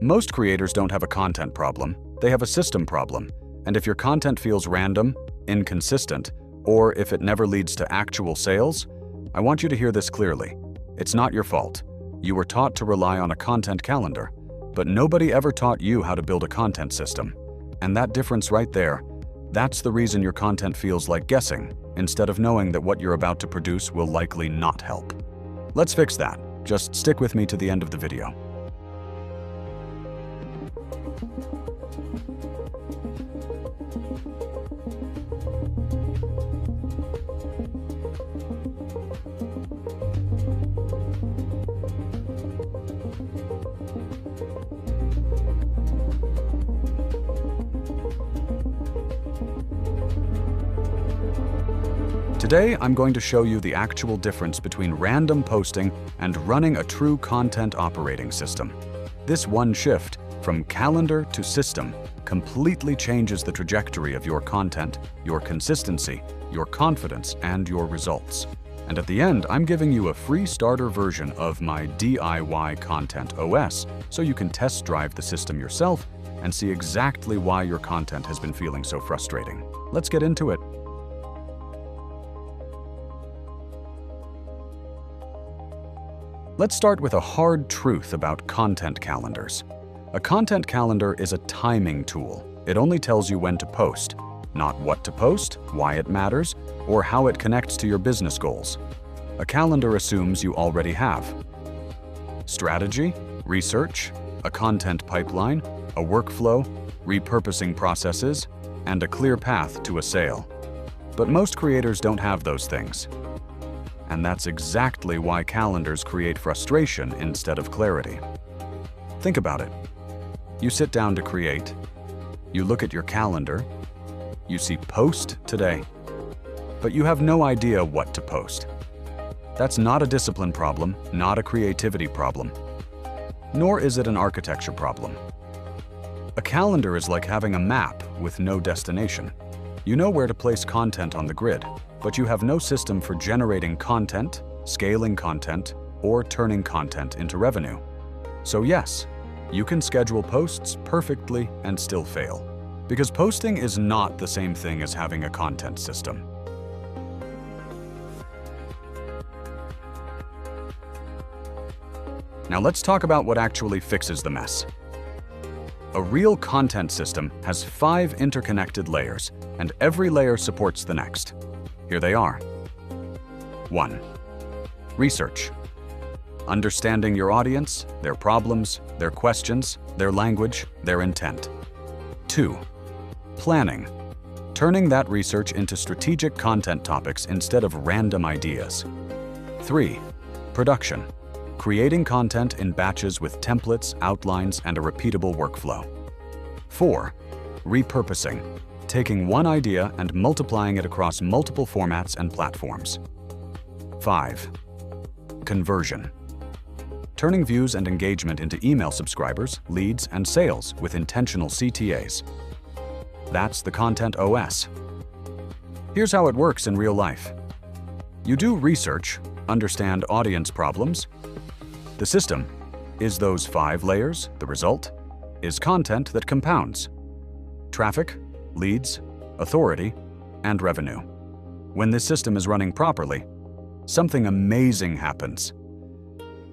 Most creators don't have a content problem, they have a system problem. And if your content feels random, inconsistent, or if it never leads to actual sales, I want you to hear this clearly. It's not your fault. You were taught to rely on a content calendar, but nobody ever taught you how to build a content system. And that difference right there, that's the reason your content feels like guessing, instead of knowing that what you're about to produce will likely not help. Let's fix that. Just stick with me to the end of the video. Today, I'm going to show you the actual difference between random posting and running a true content operating system. This one shift, from calendar to system, completely changes the trajectory of your content, your consistency, your confidence, and your results. And at the end, I'm giving you a free starter version of my DIY Content OS, so you can test drive the system yourself and see exactly why your content has been feeling so frustrating. Let's get into it. Let's start with a hard truth about content calendars. A content calendar is a timing tool. It only tells you when to post, not what to post, why it matters, or how it connects to your business goals. A calendar assumes you already have strategy, research, a content pipeline, a workflow, repurposing processes, and a clear path to a sale. But most creators don't have those things. And that's exactly why calendars create frustration instead of clarity. Think about it. You sit down to create, you look at your calendar, you see post today, but you have no idea what to post. That's not a discipline problem, not a creativity problem, nor is it an architecture problem. A calendar is like having a map with no destination. You know where to place content on the grid, but you have no system for generating content, scaling content, or turning content into revenue. So yes, you can schedule posts perfectly and still fail, because posting is not the same thing as having a content system. Now let's talk about what actually fixes the mess. A real content system has 5 interconnected layers, and every layer supports the next. Here they are. 1. Research. Understanding your audience, their problems, their questions, their language, their intent. 2. Planning. Turning that research into strategic content topics instead of random ideas. 3. Production. Creating content in batches with templates, outlines, and a repeatable workflow. 4. Repurposing. Taking one idea and multiplying it across multiple formats and platforms. 5. Conversion. Turning views and engagement into email subscribers, leads, and sales with intentional CTAs. That's the Content OS. Here's how it works in real life. You do research, understand audience problems. The system is those 5 layers. The result is content that compounds. Traffic, leads, authority, and revenue. When this system is running properly, something amazing happens.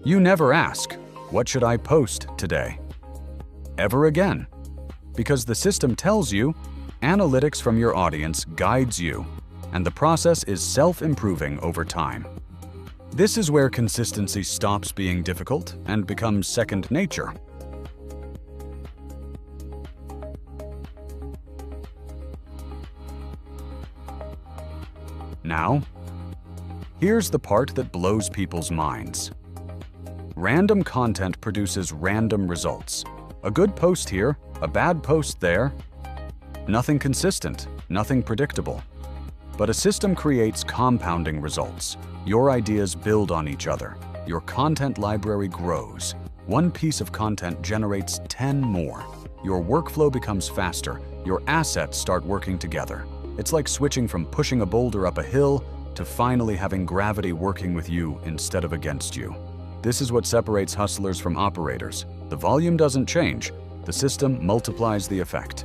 You never ask, "What should I post today?" ever again, because the system tells you, analytics from your audience guides you, and the process is self-improving over time. This is where consistency stops being difficult and becomes second nature. Now, here's the part that blows people's minds. Random content produces random results. A good post here, a bad post there. Nothing consistent, nothing predictable. But a system creates compounding results. Your ideas build on each other. Your content library grows. One piece of content generates 10 more. Your workflow becomes faster. Your assets start working together. It's like switching from pushing a boulder up a hill to finally having gravity working with you instead of against you. This is what separates hustlers from operators. The volume doesn't change, the system multiplies the effect.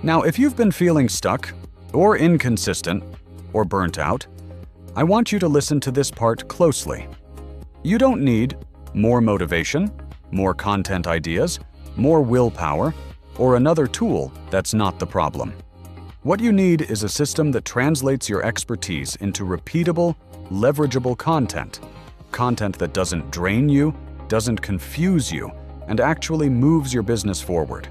Now, if you've been feeling stuck, or inconsistent, or burnt out, I want you to listen to this part closely. You don't need more motivation, more content ideas, more willpower, or another tool that's not the problem. What you need is a system that translates your expertise into repeatable, leverageable content. Content that doesn't drain you, doesn't confuse you, and actually moves your business forward.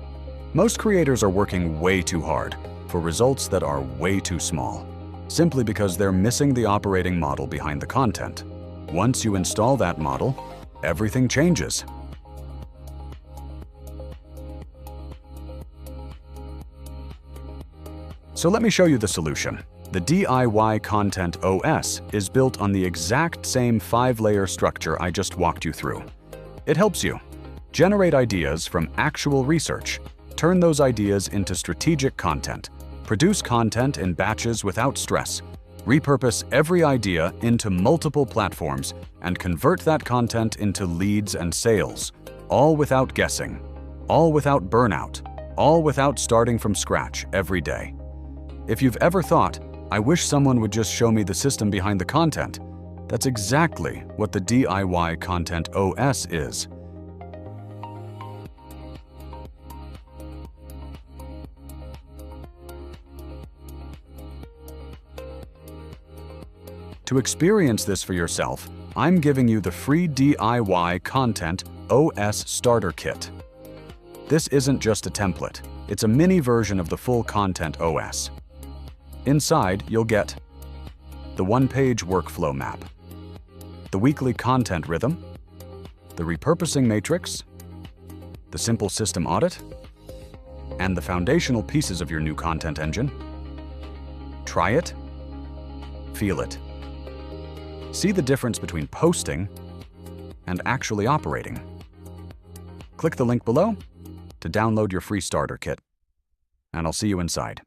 Most creators are working way too hard for results that are way too small, simply because they're missing the operating model behind the content. Once you install that model, everything changes. So let me show you the solution. The DIY Content OS is built on the exact same 5-layer structure I just walked you through. It helps you generate ideas from actual research, turn those ideas into strategic content, produce content in batches without stress, repurpose every idea into multiple platforms, and convert that content into leads and sales, all without guessing, all without burnout, all without starting from scratch every day. If you've ever thought, I wish someone would just show me the system behind the content, that's exactly what the DIY Content OS is. To experience this for yourself, I'm giving you the free DIY Content OS Starter Kit. This isn't just a template, it's a mini version of the full Content OS. Inside, you'll get the one-page workflow map, the weekly content rhythm, the repurposing matrix, the simple system audit, and the foundational pieces of your new content engine. Try it, feel it. See the difference between posting and actually operating. Click the link below to download your free starter kit, and I'll see you inside.